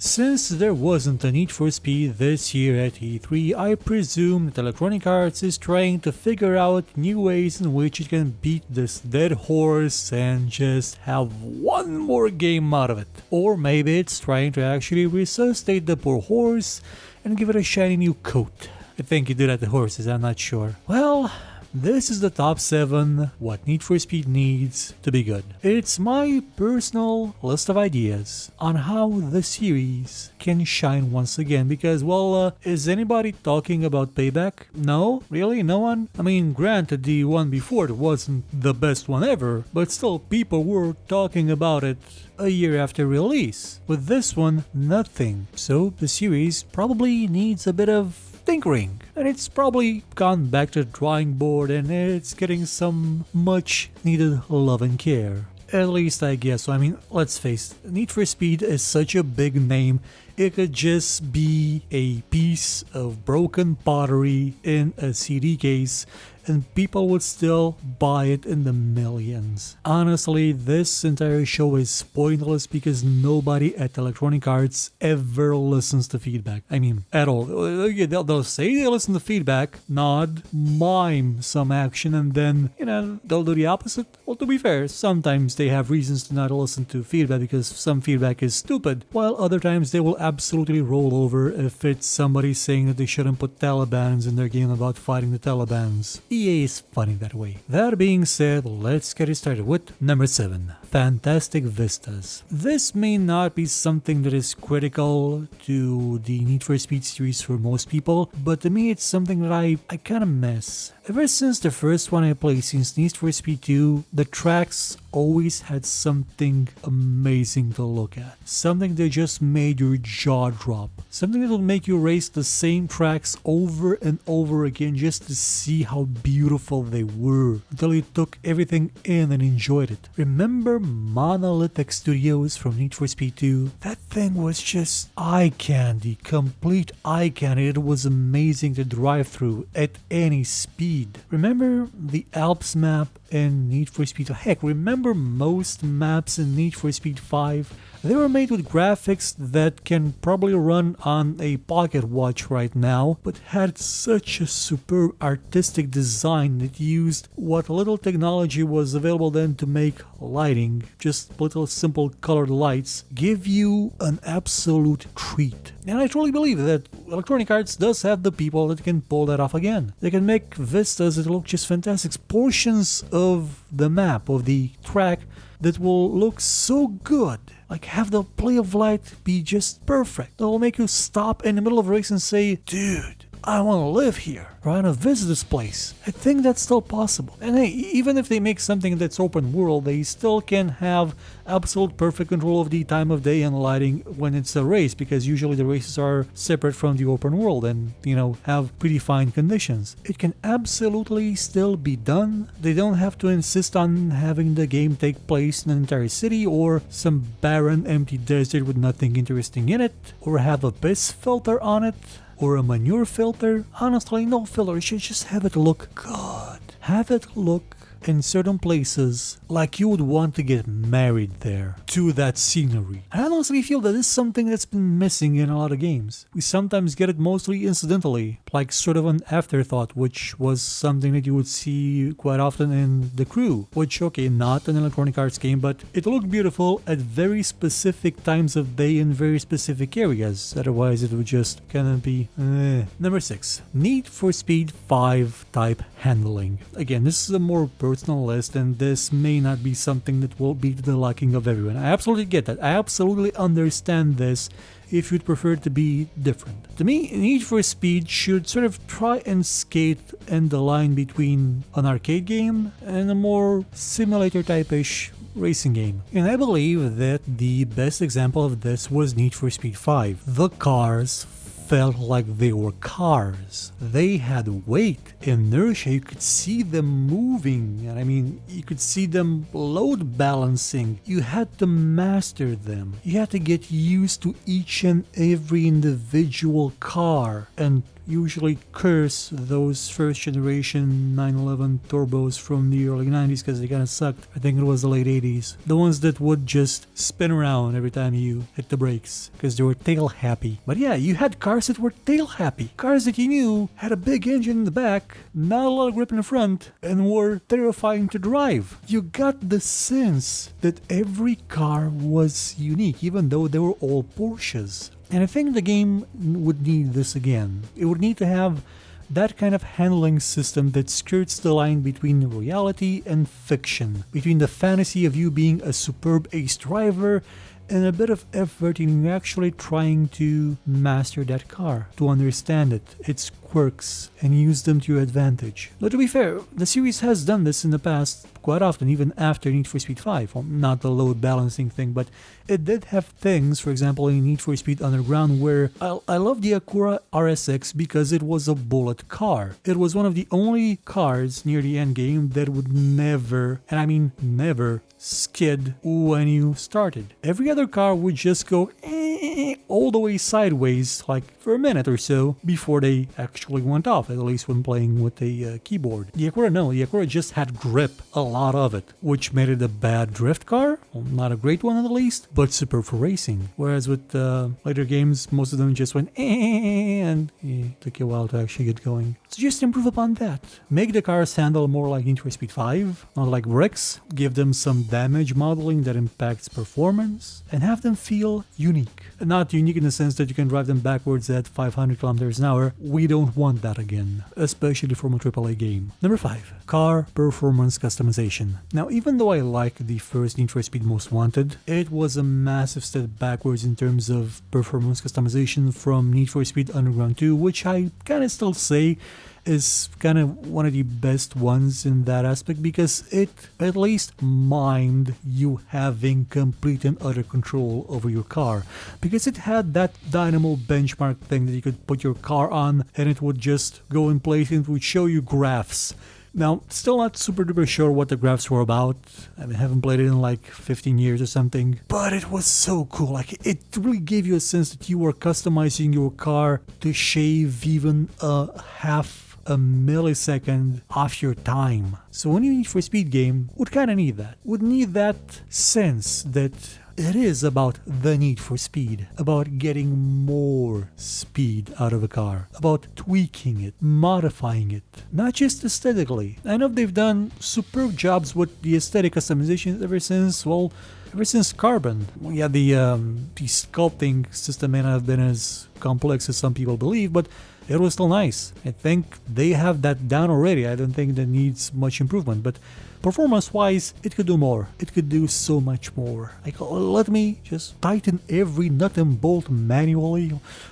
Since there wasn't a Need for Speed this year at E3, I presume that Electronic Arts is trying to figure out new ways in which it can beat this dead horse and just have one more game out of it. Or maybe it's trying to actually resuscitate the poor horse and give it a shiny new coat. I think you do that to horses, I'm not sure. Well, this is the top 7 what Need for Speed needs to be good. It's my personal list of ideas on how the series can shine once again because, well, is anybody talking about Payback? No? Really? No one? I mean, granted, the one before it wasn't the best one ever, but still people were talking about it a year after release. With this one, nothing. So the series probably needs a bit of tinkering, and it's probably gone back to the drawing board and it's getting some much needed love and care. At least I guess so. I mean, let's face it, Need for Speed is such a big name, it could just be a piece of broken pottery in a CD case and people would still buy it in the millions. Honestly, this entire show is pointless because nobody at Electronic Arts ever listens to feedback. I mean, at all. They'll say they listen to feedback, nod, mime some action, and then, they'll do the opposite. Well, to be fair, sometimes they have reasons to not listen to feedback because some feedback is stupid, while other times they will absolutely roll over if it's somebody saying that they shouldn't put Talibans in their game about fighting the Talibans. EA is funny that way. That being said, let's get it started with number 7. Fantastic Vistas. This may not be something that is critical to the Need for Speed series for most people, but to me it's something that I kinda miss. Ever since the first one I played, since Need for Speed 2, the tracks always had something amazing to look at. Something that just made your jaw drop. Something that would make you race the same tracks over and over again just to see how beautiful they were, until you took everything in and enjoyed it. Remember Monolithic Studios from Need for Speed 2? That thing was just eye candy, complete eye candy. It was amazing to drive through at any speed. Remember the Alps map in Need for Speed? Heck, remember most maps in Need for Speed 5? They were made with graphics that can probably run on a pocket watch right now, but had such a superb artistic design that used what little technology was available then to make lighting, just little simple colored lights, give you an absolute treat. And I truly believe that Electronic Arts does have the people that can pull that off again. They can make vistas that look just fantastic, portions of the map, of the track, that will look so good. Like, have the play of light be just perfect. That will make you stop in the middle of a race and say, dude, I want to live here. I want to visit this place. I think that's still possible. And hey, even if they make something that's open world, they still can have absolute perfect control of the time of day and lighting when it's a race, because usually the races are separate from the open world and, have predefined conditions. It can absolutely still be done. They don't have to insist on having the game take place in an entire city or some barren empty desert with nothing interesting in it, or have a piss filter on it, or a manure filter. Honestly, no filter. You should just have it look good. Have it look in certain places like you would want to get married there, to that scenery. I honestly feel that is something that's been missing in a lot of games. We sometimes get it mostly incidentally, like sort of an afterthought, which was something that you would see quite often in The Crew, which, okay, not an Electronic Arts game, but it looked beautiful at very specific times of day in very specific areas. Otherwise, it would just kind of be Number 6. Need for Speed 5 type handling. Again, this is a more personal list, and this may not be something that will be to the liking of everyone. I absolutely get that. I absolutely understand this if you'd prefer it to be different. To me, Need for Speed should sort of try and skate in the line between an arcade game and a more simulator type-ish racing game. And I believe that the best example of this was Need for Speed 5. The cars felt like they were cars. They had weight, inertia, you could see them moving, and I mean, you could see them load balancing. You had to master them. You had to get used to each and every individual car and usually curse those first generation 911 turbos from the early 90s because they kind of sucked. I think it was the late 80s. The ones that would just spin around every time you hit the brakes because they were tail happy. But yeah, you had cars that were tail happy. Cars that you knew had a big engine in the back, not a lot of grip in the front, and were terrifying to drive. You got the sense that every car was unique, even though they were all Porsches. And I think the game would need this again. It would need to have that kind of handling system that skirts the line between reality and fiction, between the fantasy of you being a superb ace driver and a bit of effort in actually trying to master that car, to understand it, its quirks, and use them to your advantage. But to be fair, the series has done this in the past quite often, even after Need for Speed 5. Well, not the load balancing thing, but it did have things, for example, in Need for Speed Underground, where I love the Acura RSX because it was a bullet car. It was one of the only cars near the end game that would never, and I mean never, skid when you started. Every other car would just go all the way sideways, like for a minute or so, before they actually went off, at least when playing with a keyboard. The Acura, no, the Acura just had grip, a lot of it, which made it a bad drift car. Well, not a great one at least, but superb for racing. Whereas with later games, most of them just went and it took you a while to actually get going. So just improve upon that. Make the cars handle more like Need for Speed 5, not like bricks. Give them some damage modeling that impacts performance, and have them feel unique. Not unique in the sense that you can drive them backwards at 500 kilometers an hour. We don't want that again, especially from a AAA game. Number 5. Car performance customization. Now, even though I like the first Need for Speed Most Wanted, it was a massive step backwards in terms of performance customization from Need for Speed Underground 2, which I kind of still say is kind of one of the best ones in that aspect, because it at least mind you having complete and utter control over your car, because it had that dynamo benchmark thing that you could put your car on and it would just go in place and it would show you graphs. Now, still not super duper sure what the graphs were about. I haven't played it in like 15 years or something, but it was so cool. Like, it really gave you a sense that you were customizing your car to shave even a millisecond off your time. So any Need for Speed game would kind of need that. Would need that sense that it is about the need for speed, about getting more speed out of a car, about tweaking it, modifying it, not just aesthetically. I know they've done superb jobs with the aesthetic customization ever since Carbon. Well, yeah, the sculpting system may not have been as complex as some people believe, but it was still nice. I think they have that down already. I don't think that needs much improvement, but performance-wise, it could do more. It could do so much more. Like, let me just tighten every nut and bolt manually.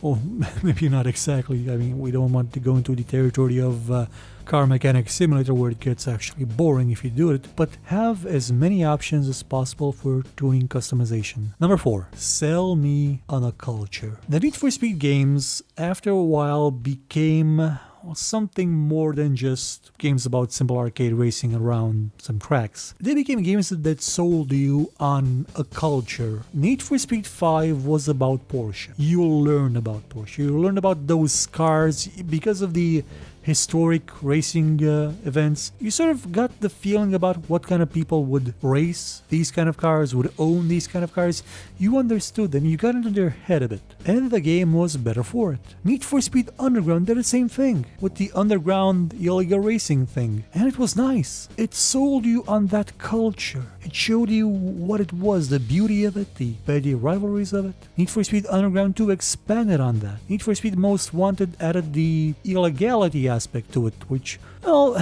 Well, maybe not exactly. I mean, we don't want to go into the territory of Car Mechanic Simulator where it gets actually boring if you do it, but have as many options as possible for tuning customization. Number 4. Sell me on a culture. The Need for Speed games, after a while, became something more than just games about simple arcade racing around some tracks. They became games that sold you on a culture. Need for Speed 5 was about Porsche. You learn about Porsche. You learn about those cars because of the historic racing events. You sort of got the feeling about what kind of people would race these kind of cars, would own these kind of cars. You understood them, you got into their head a bit, and the game was better for it. Need for Speed Underground did the same thing with the underground illegal racing thing, and it was nice. It sold you on that culture. It showed you what it was, the beauty of it, the petty rivalries of it. Need for Speed Underground 2 expanded on that. Need for Speed Most Wanted added the illegality aspect to it, which, well,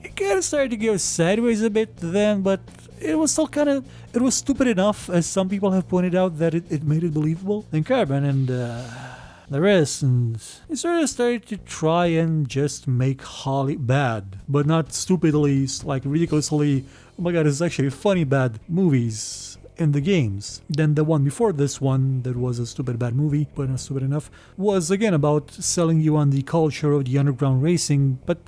it kind of started to go sideways a bit then, but it was still it was stupid enough, as some people have pointed out, that it made it believable. And Carbon and the rest, and it sort of started to try and just make Holly bad, but not stupidly, like ridiculously, oh my god, it's actually funny bad movies in the games. Then the one before this one, that was a stupid bad movie, but not stupid enough, was again about selling you on the culture of the underground racing, but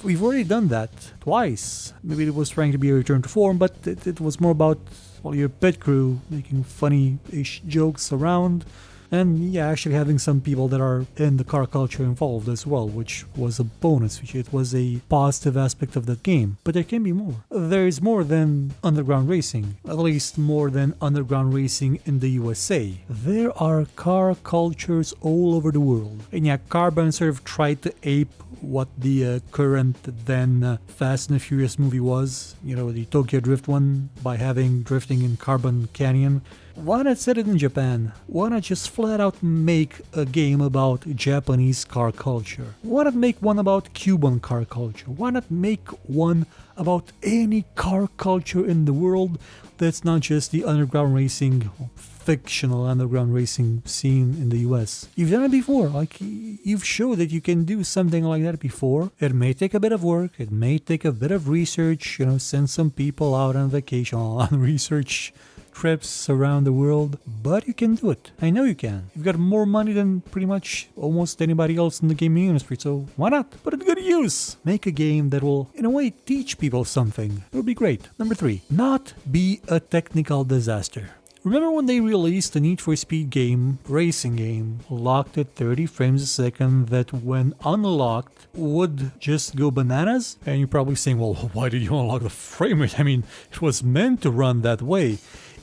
we've already done that twice. Maybe it was trying to be a return to form, but it was more about, well, your pit crew making funny-ish jokes around. And yeah, actually having some people that are in the car culture involved as well, which was a bonus, which it was a positive aspect of that game. But there can be more. There is more than underground racing, at least more than underground racing in the USA. There are car cultures all over the world. And yeah, Carbon sort of tried to ape what the current then Fast and the Furious movie was, the Tokyo Drift one, by having drifting in Carbon Canyon. Why not set it in Japan? Why not just flat out make a game about Japanese car culture? Why not make one about Cuban car culture? Why not make one about any car culture in the world that's not just the underground racing, fictional underground racing scene in the US? You've done it before. You've showed that you can do something like that before. It may take a bit of work. It may take a bit of research. Send some people out on vacation, on research trips around the world, but you can do it. I know you can. You've got more money than pretty much almost anybody else in the gaming industry, so why not? Put it to good use. Make a game that will, in a way, teach people something. It would be great. Number 3, not be a technical disaster. Remember when they released the Need for Speed game, racing game, locked at 30 frames a second that when unlocked would just go bananas? And you're probably saying, well, why did you unlock the frame rate? I mean, it was meant to run that way.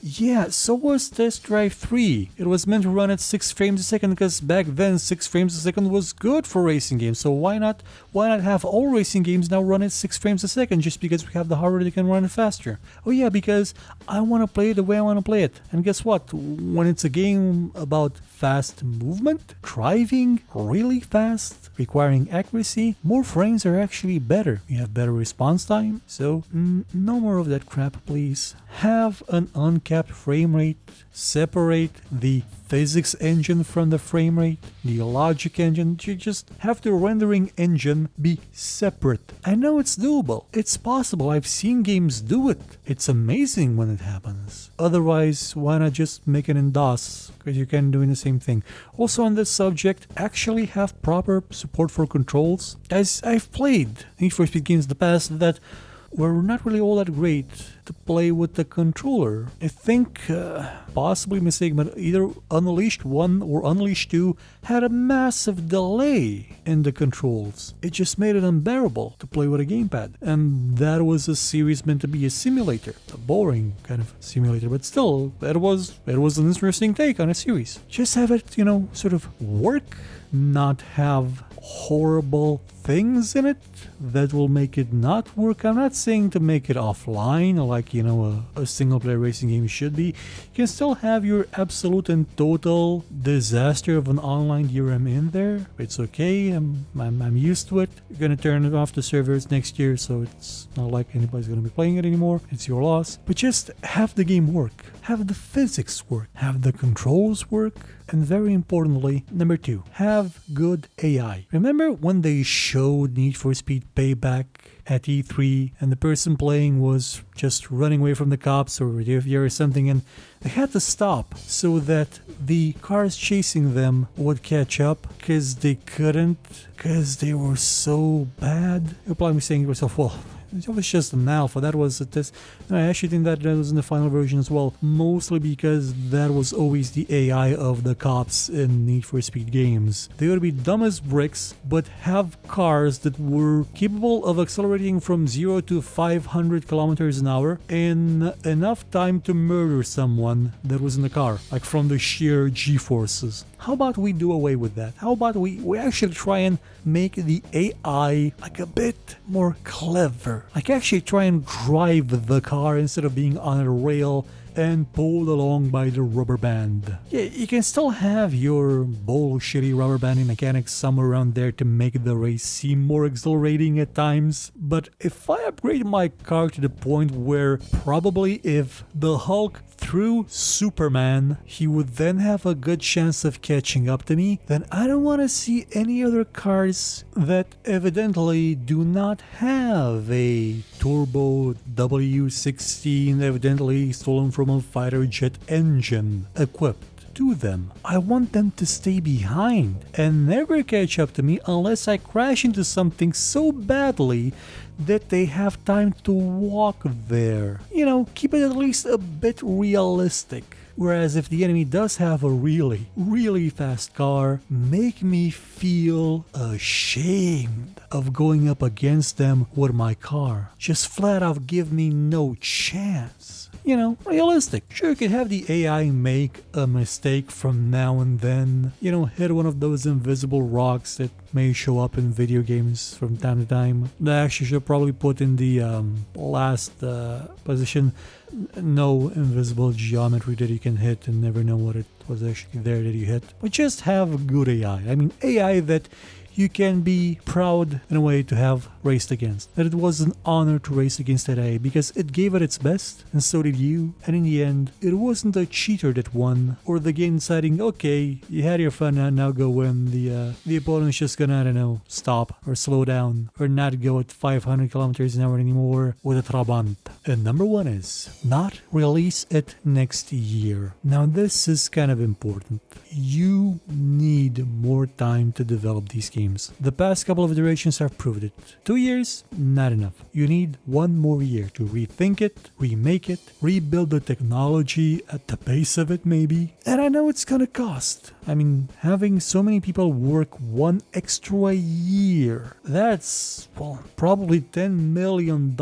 Yeah, so was Test Drive 3. It was meant to run at 6 frames a second because back then 6 frames a second was good for racing games. So why not have all racing games now run at 6 frames a second just because we have the hardware that can run it faster? Oh yeah, because I want to play it the way I want to play it. And guess what? When it's a game about fast movement, driving really fast, requiring accuracy, more frames are actually better. You have better response time. So no more of that crap, please. Have an uncapped frame rate. Separate the physics engine from the frame rate, the logic engine. You just have the rendering engine be separate. I know it's doable. It's possible. I've seen games do it. It's amazing when it happens. Otherwise, why not just make it in DOS? Because you can do the same thing. Also on this subject, actually have proper support for controls. Guys, I've played Need for Speed games in the past that were not really all that great to play with the controller. I think, possibly mistaken, but either Unleashed 1 or Unleashed 2 had a massive delay in the controls. It just made it unbearable to play with a gamepad. And that was a series meant to be a simulator. A boring kind of simulator, but still, it was an interesting take on a series. Just have it, sort of work, not have horrible things in it that will make it not work. I'm not saying to make it offline like a single player racing game should be. You can still have your absolute and total disaster of an online DRM in there. It's okay. I'm used to it. You're gonna turn it off the servers next year, so it's not like anybody's gonna be playing it anymore. It's your loss. But just have the game work. Have the physics work. Have the controls work. And very importantly, number 2, have good AI. Remember when they showed Need for Speed Payback at E3 and the person playing was just running away from the cops or or something, and they had to stop so that the cars chasing them would catch up because they couldn't, because they were so bad? You're probably saying to yourself, well, it was just an alpha, that was a test. No, I actually think that was in the final version as well, mostly because that was always the AI of the cops in Need for Speed games. They would be dumb as bricks, but have cars that were capable of accelerating from 0 to 500 kilometers an hour in enough time to murder someone that was in the car, like from the sheer G-forces. How about we do away with that? How about we actually try and make the AI like a bit more clever? Like actually try and drive the car instead of being on a rail and pulled along by the rubber band. Yeah, you can still have your bullshitty rubber banding mechanics somewhere around there to make the race seem more exhilarating at times, but if I upgrade my car to the point where probably if the Hulk threw Superman, he would then have a good chance of catching up to me, then I don't want to see any other cars that evidently do not have a turbo W16 evidently stolen from a fighter jet engine equipped to them. I want them to stay behind and never catch up to me unless I crash into something so badly that they have time to walk there. Keep it at least a bit realistic. Whereas if the enemy does have a really, really fast car, make me feel ashamed of going up against them with my car. Just flat out give me no chance. You know, realistic. Sure, you can have the AI make a mistake from now and then. You know, hit one of those invisible rocks that may show up in video games from time to time. That actually should probably put in the last position. No invisible geometry that you can hit and never know what it was actually there that you hit. But just have good AI. I mean, AI that you can be proud in a way to have raced against. That it was an honor to race against that AI because it gave it its best, and so did you. And in the end, it wasn't a cheater that won, or the game deciding, okay, you had your fun and now go win. The opponent's just gonna, I don't know, stop or slow down or not go at 500 kilometers an hour anymore with a Trabant. And number one is not release it next year. Now this is kind of important. You need more time to develop these games. The past couple of iterations have proved it. 2 years? Not enough. You need 1 more year to rethink it, remake it, rebuild the technology at the base of it maybe. And I know it's gonna cost. I mean, having so many people work 1 extra year, that's, well, probably $10 million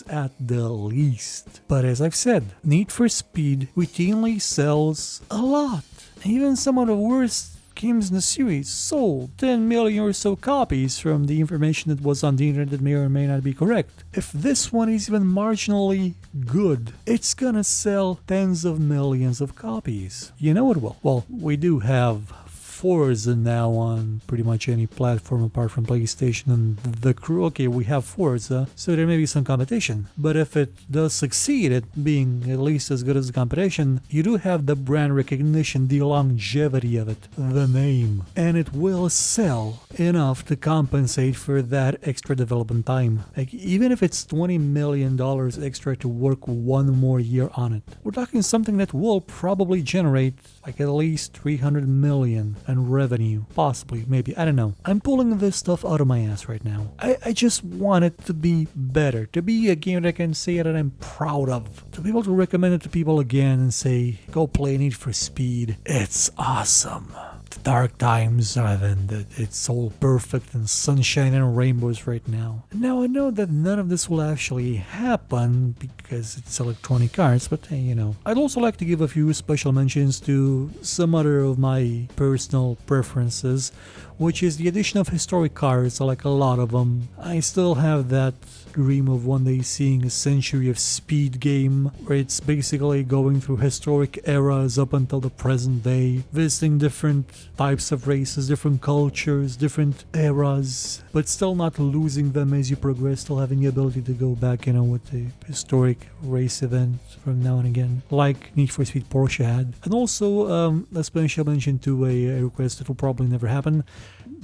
at the least. But as I've said, Need for Speed routinely sells a lot. Even some of the worst games in the series sold 10 million or so copies from the information that was on the internet that may or may not be correct. If this one is even marginally good, it's gonna sell tens of millions of copies. You know it will. Well, we do have Forza now on pretty much any platform apart from PlayStation and the crew. Okay, we have Forza, so there may be some competition. But if it does succeed at being at least as good as the competition, you do have the brand recognition, the longevity of it, the name, and it will sell enough to compensate for that extra development time. Like, even if it's $20 million extra to work 1 more year on it, we're talking something that will probably generate like at least 300 million in revenue, possibly, maybe, I don't know. I'm pulling this stuff out of my ass right now. I just want it to be better, to be a game that I can say that I'm proud of, to be able to recommend it to people again and say, go play Need for Speed, it's awesome. The dark times are then it's all perfect and sunshine and rainbows right now. Now I know that none of this will actually happen because it's Electronic Arts, but hey, you know. I'd also like to give a few special mentions to some other of my personal preferences, which is the addition of historic cars. I like a lot of them. I still have that dream of one day seeing a Century of Speed game where it's basically going through historic eras up until the present day, visiting different types of races, different cultures, different eras, but still not losing them as you progress, still having the ability to go back, you know, with the historic race event from now and again, like Need for Speed Porsche had. And also, a special mention to a request that will probably never happen: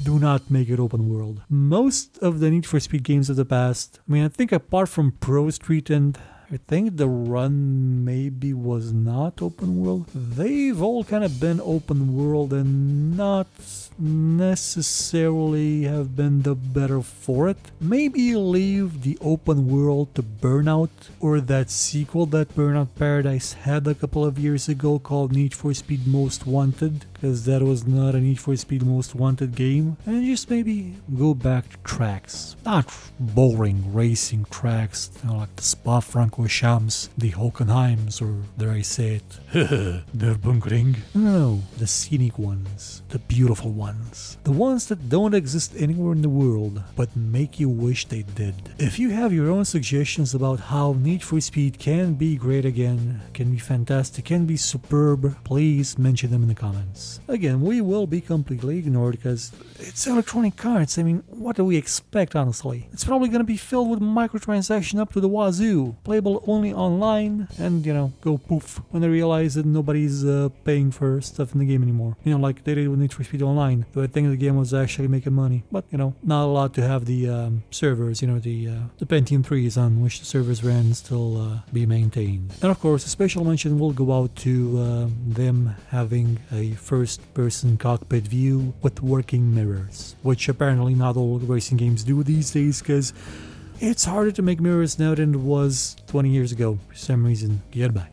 do not make it open world. Most of the Need for Speed games of the past, I mean, I think apart from Pro Street and I think the Run maybe was not open world, they've all kind of been open world and not necessarily have been the better for it. Maybe leave the open world to Burnout, or that sequel that Burnout Paradise had a couple of years ago called Need for Speed Most Wanted, because that was not a Need for Speed Most Wanted game, and just maybe go back to tracks. Not boring racing tracks, you know, like the Spa-Francorchamps, the Hockenheims, or dare I say it, Nürburgring. No, the scenic ones, the beautiful ones. The ones that don't exist anywhere in the world, but make you wish they did. If you have your own suggestions about how Need for Speed can be great again, can be fantastic, can be superb, please mention them in the comments. Again, we will be completely ignored because it's Electronic Arts. I mean, what do we expect, honestly? It's probably gonna be filled with microtransactions up to the wazoo, playable only online, and, you know, go poof when they realize that nobody's paying for stuff in the game anymore. You know, like they did with Need for Speed Online. So I think the game was actually making money, but, you know, not allowed to have the servers, you know, the Pentium 3s on which the servers ran still be maintained. And of course, a special mention will go out to them having a first-person cockpit view with working mirrors, which apparently not all racing games do these days, because it's harder to make mirrors now than it was 20 years ago for some reason. Goodbye.